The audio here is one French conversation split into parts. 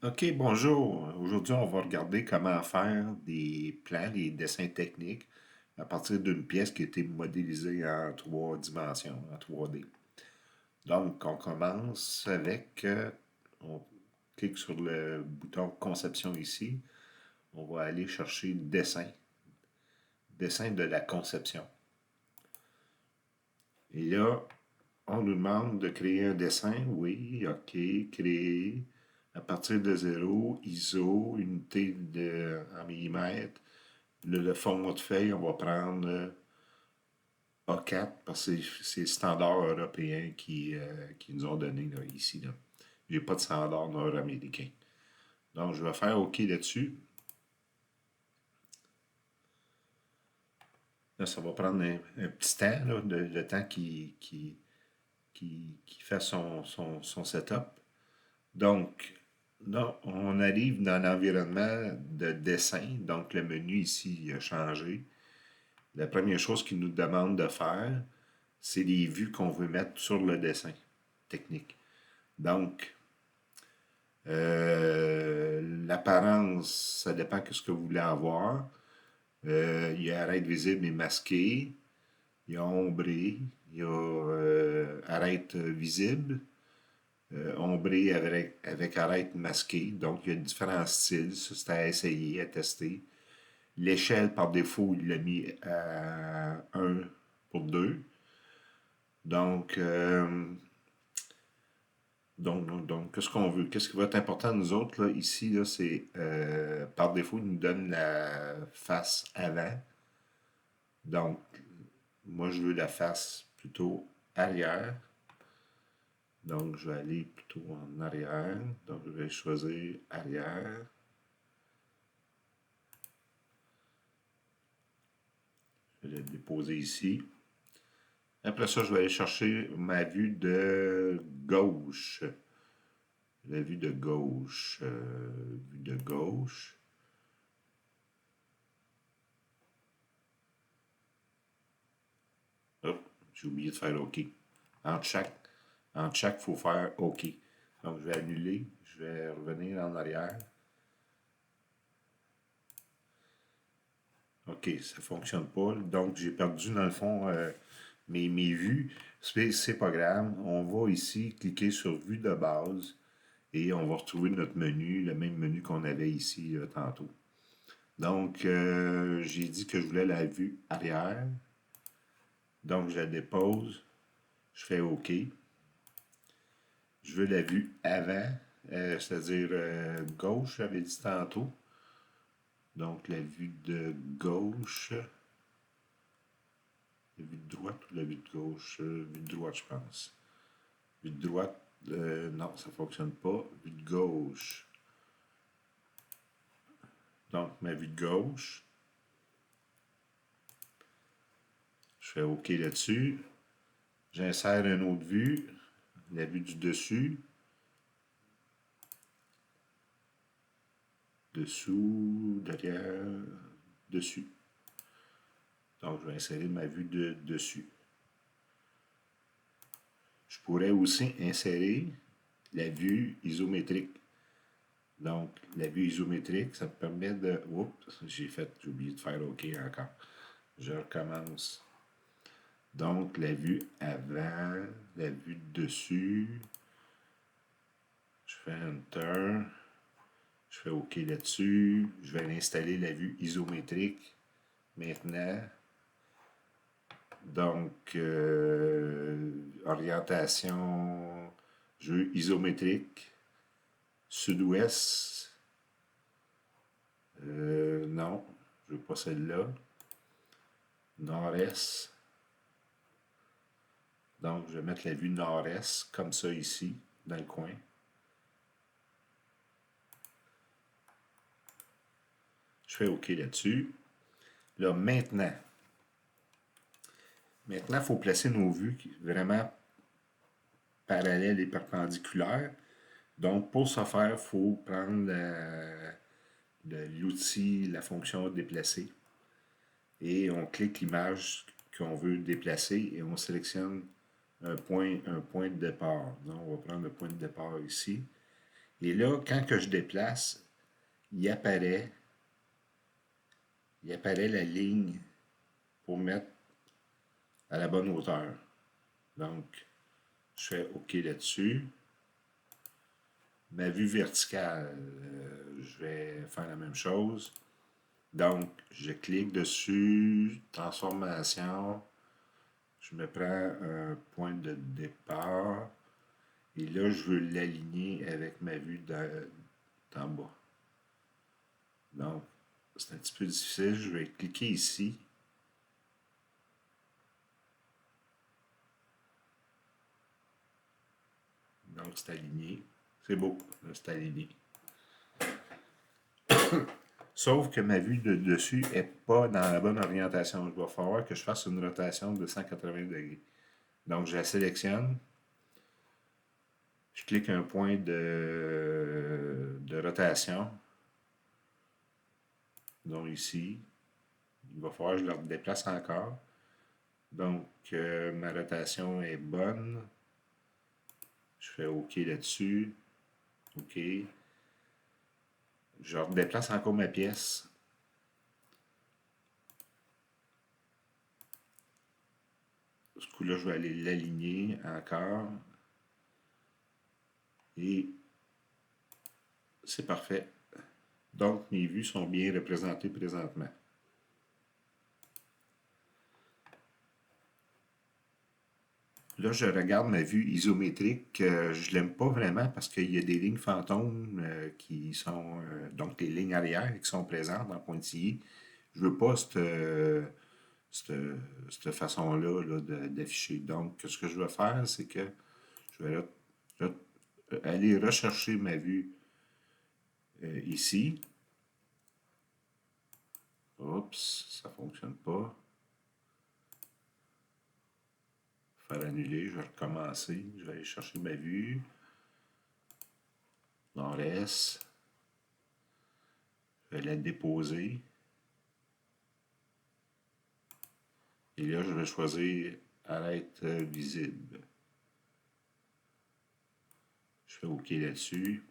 OK, bonjour. Aujourd'hui, on va regarder comment faire des plans, des dessins techniques à partir d'une pièce qui a été modélisée en trois dimensions, en 3D. Donc, on commence avec, on clique sur le bouton Conception ici. On va aller chercher Dessin, dessin de la conception. Et là, on nous demande de créer un dessin. Oui, OK, créer à partir de zéro, ISO, unité en millimètres. Le format de feuille, on va prendre A4 parce que c'est le standard européen qui nous ont donné là, ici. Là. Il n'y a pas de standard nord-américain. Donc, je vais faire OK là-dessus. Là, ça va prendre un petit temps, là, le temps qui fait son setup. Donc, là, on arrive dans l'environnement de dessin. Donc, le menu ici a changé. La première chose qu'il nous demande de faire, c'est les vues qu'on veut mettre sur le dessin technique. Donc, l'apparence, ça dépend de ce que vous voulez avoir. Il y a arête visible et masqué. Il y a ombré. Il y a arête visible. Ombré avec arête masquée. Donc, il y a différents styles. Ça, c'est à essayer, à tester. L'échelle, par défaut, il l'a mis à 1 pour 2. Donc, qu'est-ce qu'on veut? Qu'est-ce qui va être important à nous autres, là, ici, là, c'est par défaut, il nous donne la face avant. Donc, moi, je veux la face plutôt arrière. Donc, je vais aller plutôt en arrière. Donc, je vais choisir arrière. Je vais le déposer ici. Après ça, je vais aller chercher ma vue de gauche. La vue de gauche. Vue de gauche. Hop, j'ai oublié de faire OK. Entre chaque, entre chaque, il faut faire OK. Donc, je vais annuler. Je vais revenir en arrière. OK, ça ne fonctionne pas. Donc, j'ai perdu, dans le fond, mes vues. C'est pas grave. On va ici cliquer sur Vue de base et on va retrouver notre menu, le même menu qu'on avait ici tantôt. Donc, j'ai dit que je voulais la vue arrière. Donc, je la dépose. Je fais OK. Je veux la vue avant, c'est-à-dire gauche, j'avais dit tantôt. Donc, la vue de gauche. La vue de droite ou la vue de gauche? Vue de droite, je pense. Vue de droite, non, ça ne fonctionne pas. Vue de gauche. Donc, ma vue de gauche. Je fais OK là-dessus. J'insère une autre vue. La vue du dessus. Dessous, derrière, dessus. Donc, je vais insérer ma vue de dessus. Je pourrais aussi insérer la vue isométrique. Donc, la vue isométrique, ça me permet de... Oups, j'ai oublié de faire OK encore. Je recommence. Donc, la vue avant, la vue de dessus. Je fais Enter. Je fais OK là-dessus. Je vais installer la vue isométrique maintenant. Donc, orientation, jeu isométrique, sud-ouest. Non, je veux pas celle-là. Nord-est. Donc, je vais mettre la vue nord-est, comme ça ici, dans le coin. Je fais OK là-dessus. Là, maintenant, il faut placer nos vues vraiment parallèles et perpendiculaires. Donc, pour ce faire, il faut prendre l'outil, la fonction déplacer. Et on clique l'image qu'on veut déplacer et on sélectionne un point de départ. Donc, on va prendre le point de départ ici. Et là, quand que je déplace, il apparaît, il apparaît la ligne pour mettre à la bonne hauteur. Donc, je fais OK là-dessus. Ma vue verticale, je vais faire la même chose. Donc, je clique dessus, transformation, je me prends un point de départ et là, je veux l'aligner avec ma vue d'en bas. Donc, c'est un petit peu difficile. Je vais cliquer ici. Donc, c'est aligné. C'est beau, c'est aligné. Sauf que ma vue de dessus n'est pas dans la bonne orientation. Il va falloir que je fasse une rotation de 180 degrés. Donc, je la sélectionne. Je clique un point de rotation. Donc, ici. Il va falloir que je le déplace encore. Donc, ma rotation est bonne. Je fais OK là-dessus. OK. Je redéplace encore ma pièce. Ce coup-là, je vais aller l'aligner encore. Et c'est parfait. Donc, mes vues sont bien représentées présentement. Là, je regarde ma vue isométrique. Je ne l'aime pas vraiment parce qu'il y a des lignes fantômes qui sont, donc les lignes arrière qui sont présentes en pointillé. Je ne veux pas cette façon-là là, d'afficher. Donc, ce que je vais faire, c'est que je vais aller rechercher ma vue ici. Oups, ça ne fonctionne pas. Faire annuler, je vais recommencer. Je vais aller chercher ma vue. Nord-est. Je vais la déposer. Et là, je vais choisir arrête visible. Je fais OK là-dessus.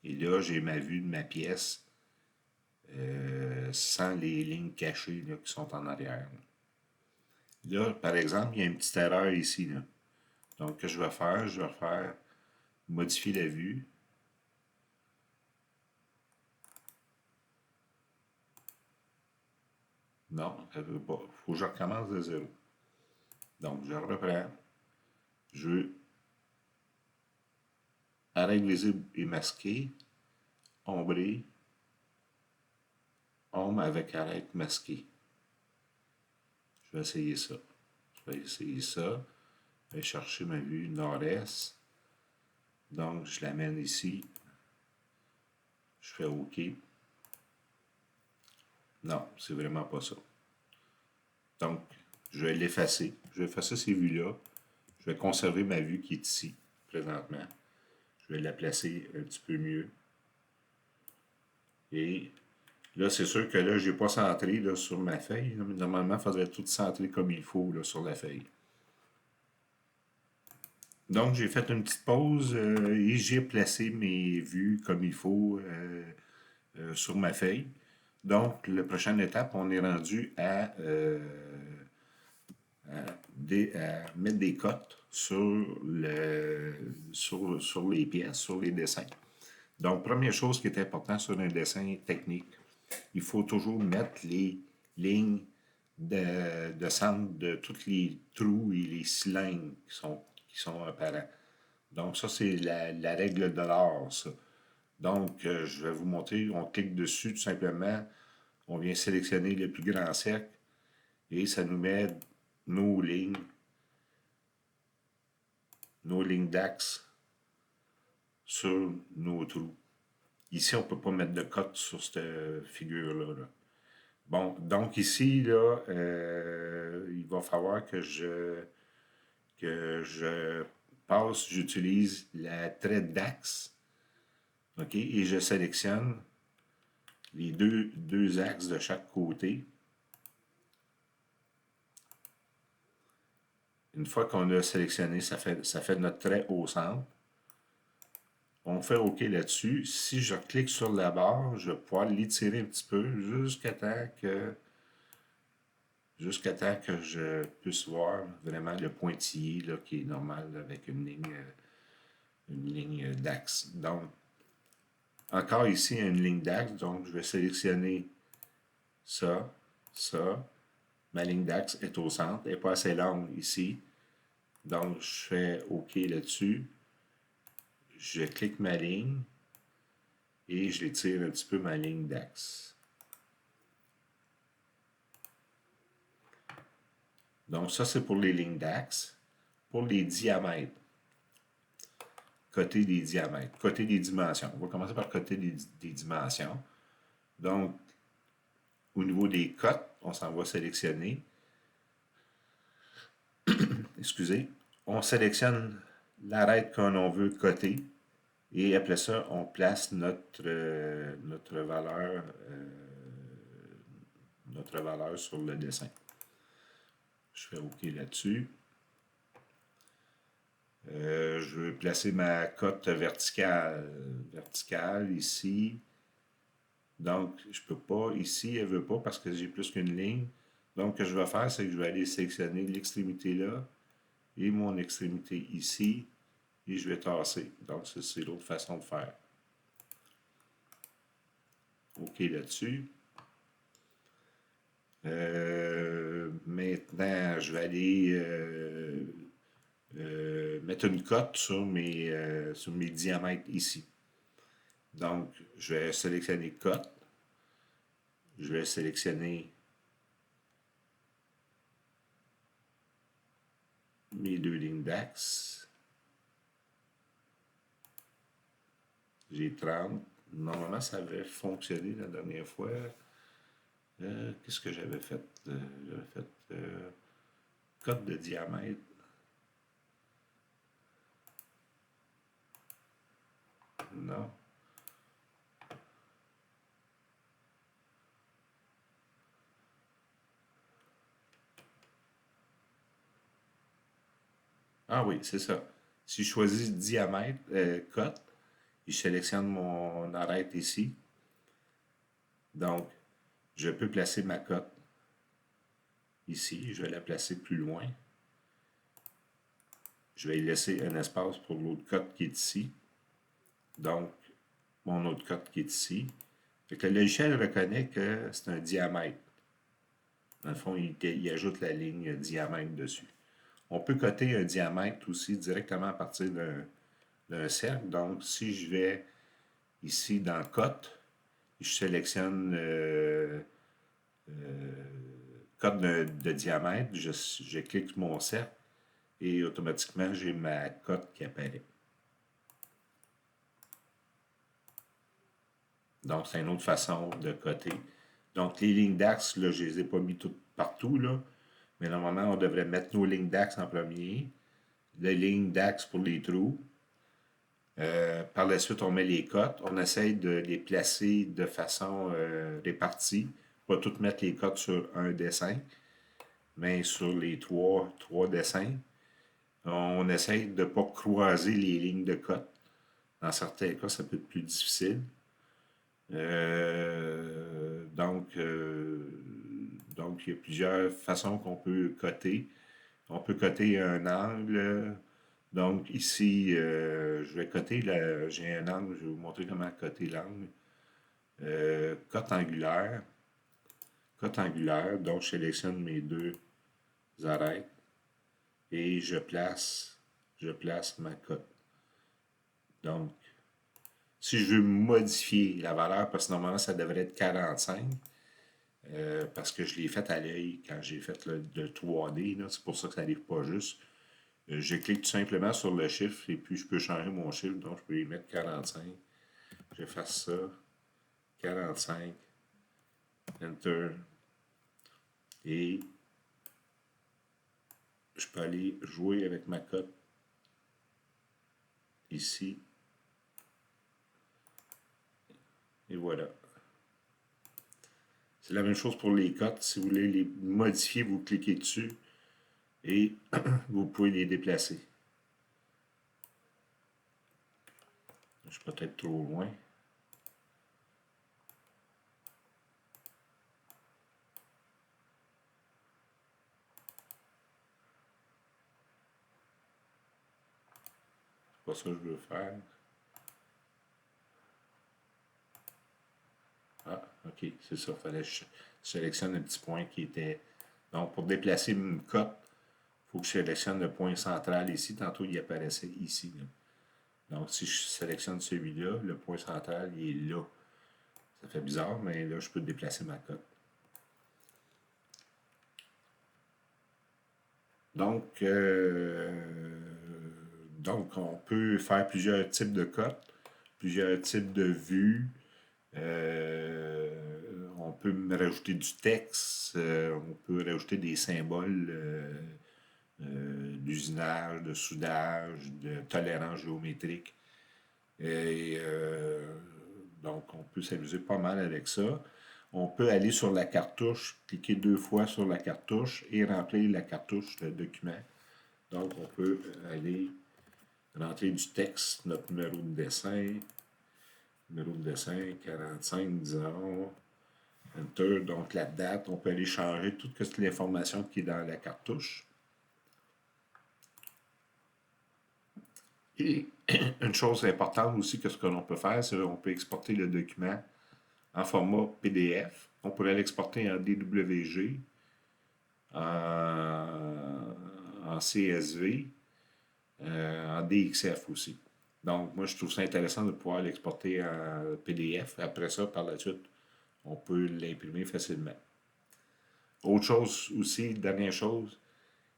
Et là, j'ai ma vue de ma pièce sans les lignes cachées là, qui sont en arrière. Là, par exemple, il y a une petite erreur ici. Là. Donc, ce que je vais faire modifier la vue. Non, elle ne veut pas. Il faut que je recommence de zéro. Donc, je reprends. Je veux arrêt visible et masqué, ombré, ombre avec arrêt masqué. Je vais essayer ça. Je vais essayer ça. Je vais chercher ma vue nord-est. Donc, je l'amène ici. Je fais OK. Non, c'est vraiment pas ça. Donc, je vais l'effacer. Je vais effacer ces vues-là. Je vais conserver ma vue qui est ici, présentement. Je vais la placer un petit peu mieux. Et là, c'est sûr que là, je n'ai pas centré là, sur ma feuille. Là, mais normalement, il faudrait tout centrer comme il faut là, sur la feuille. Donc, j'ai fait une petite pause et j'ai placé mes vues comme il faut sur ma feuille. Donc, la prochaine étape, on est rendu à mettre des cotes sur les pièces, sur les dessins. Donc, première chose qui est importante sur un dessin technique, il faut toujours mettre les lignes de centre de tous les trous et les cylindres qui sont apparents. Donc, ça, c'est la règle de l'art, ça. Donc, je vais vous montrer, on clique dessus tout simplement, on vient sélectionner le plus grand cercle et ça nous met nos lignes d'axe sur nos trous. Ici, on ne peut pas mettre de cote sur cette figure-là. Là. Bon, donc ici, là, il va falloir que je passe, j'utilise la traite d'axe, OK, et je sélectionne les deux axes de chaque côté. Une fois qu'on a sélectionné, ça fait notre trait au centre. On fait OK là-dessus. Si je clique sur la barre, je vais pouvoir l'étirer un petit peu jusqu'à temps que je puisse voir vraiment le pointillé là, qui est normal avec une ligne d'axe. Donc, encore ici, une ligne d'axe. Donc, je vais sélectionner ça, ça. Ma ligne d'axe est au centre. Elle n'est pas assez longue ici. Donc, je fais OK là-dessus. Je clique ma ligne et je l'étire un petit peu ma ligne d'axe. Donc, ça, c'est pour les lignes d'axe. Pour les diamètres, côté des diamètres, côté des dimensions. On va commencer par côté des dimensions. Donc, au niveau des cotes, on s'en va sélectionner. Excusez. On sélectionne l'arête qu'on veut coter. Et après ça, on place notre valeur sur le dessin. Je fais OK là-dessus. Je veux placer ma cote verticale ici. Donc, je ne peux pas ici, elle ne veut pas parce que j'ai plus qu'une ligne. Donc, ce que je vais faire, c'est que je vais aller sélectionner l'extrémité là et mon extrémité ici et je vais tasser. Donc, c'est l'autre façon de faire. OK là-dessus. Maintenant, je vais aller mettre une cote sur mes diamètres ici. Donc, je vais sélectionner cote. Je vais sélectionner mes deux lignes d'axe. J'ai 30. Normalement, ça avait fonctionné la dernière fois. Qu'est-ce que j'avais fait? J'avais fait cote de diamètre. Non. Ah oui, c'est ça. Si je choisis diamètre, cote, je sélectionne mon arête ici. Donc, je peux placer ma cote ici. Je vais la placer plus loin. Je vais y laisser un espace pour l'autre cote qui est ici. Donc, mon autre cote qui est ici. Fait que le logiciel reconnaît que c'est un diamètre. Dans le fond, il ajoute la ligne diamètre dessus. On peut coter un diamètre aussi directement à partir d'un cercle. Donc, si je vais ici dans cote, je sélectionne cote de diamètre, je clique sur mon cercle et automatiquement, j'ai ma cote qui apparaît. Donc, c'est une autre façon de coter. Donc, les lignes d'axe, là, je ne les ai pas mis toutes partout, là. Mais normalement, on devrait mettre nos lignes d'axe en premier. Les lignes d'axe pour les trous. Par la suite, on met les cotes. On essaye de les placer de façon répartie. Pas toutes mettre les cotes sur un dessin, mais sur les trois dessins. On essaye de ne pas croiser les lignes de cotes. Dans certains cas, ça peut être plus difficile. Donc, il y a plusieurs façons qu'on peut coter. On peut coter un angle. Donc, ici, je vais coter, j'ai un angle, je vais vous montrer comment coter l'angle. Cote angulaire. Cote angulaire, donc je sélectionne mes deux arêtes et je place ma cote. Donc, si je veux modifier la valeur, parce que normalement, ça devrait être 45, parce que je l'ai fait à l'œil quand j'ai fait le 3D, c'est pour ça que ça n'arrive pas juste. Je clique tout simplement sur le chiffre et puis je peux changer mon chiffre, donc je peux y mettre 45. Je fasse ça, 45, Enter, et je peux aller jouer avec ma cote ici. Et voilà. C'est la même chose pour les cotes. Si vous voulez les modifier, vous cliquez dessus et vous pouvez les déplacer. Je suis peut-être trop loin. C'est pas ça que je veux faire. Ah, ok, c'est ça. Fallait que je sélectionne un petit point qui était. Donc, pour déplacer une cote, il faut que je sélectionne le point central ici. Tantôt, il apparaissait ici, là. Donc, si je sélectionne celui-là, le point central, il est là. Ça fait bizarre, mais là, je peux déplacer ma cote. Donc, on peut faire plusieurs types de cotes, plusieurs types de vues. On peut rajouter du texte, on peut rajouter des symboles d'usinage, de soudage, de tolérance géométrique. Et donc, on peut s'amuser pas mal avec ça. On peut aller sur la cartouche, cliquer 2 fois sur la cartouche et remplir la cartouche de document. Donc, on peut aller rentrer du texte, notre numéro de dessin, 45, disons, Enter, donc la date. On peut aller changer toute l'information qui est dans la cartouche. Et une chose importante aussi que ce que l'on peut faire, c'est qu'on peut exporter le document en format PDF. On pourrait l'exporter en DWG, en CSV, en DXF aussi. Donc, moi, je trouve ça intéressant de pouvoir l'exporter en PDF. Après ça, par la suite, on peut l'imprimer facilement. Autre chose aussi, dernière chose,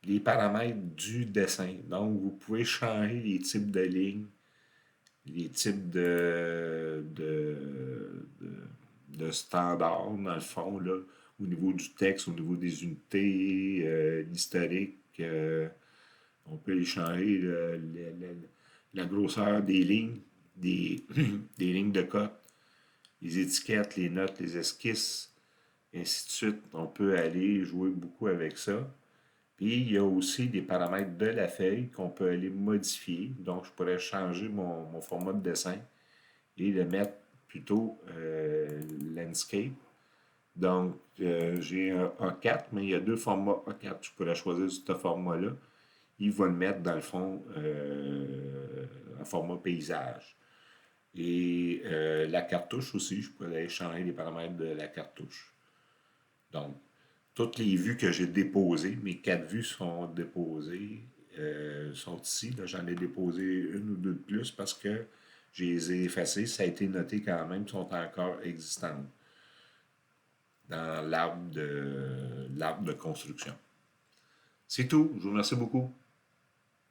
les paramètres du dessin. Donc, vous pouvez changer les types de lignes, les types de standards, dans le fond, là, au niveau du texte, au niveau des unités, l'historique. On peut les changer, la grosseur des lignes, des, des lignes de cote, les étiquettes, les notes, les esquisses, et ainsi de suite. On peut aller jouer beaucoup avec ça. Puis, il y a aussi des paramètres de la feuille qu'on peut aller modifier. Donc, je pourrais changer mon format de dessin et le mettre plutôt landscape. Donc, j'ai un A4, mais il y a 2 formats A4. Je pourrais choisir ce format-là. Il va le mettre, dans le fond, en format paysage. Et la cartouche aussi, je pourrais aller changer les paramètres de la cartouche. Donc, toutes les vues que j'ai déposées, mes 4 vues sont déposées, sont ici. Là, j'en ai déposé une ou deux de plus parce que je les ai effacées. Ça a été noté quand même, sont encore existantes dans l'arbre de construction. C'est tout. Je vous remercie beaucoup.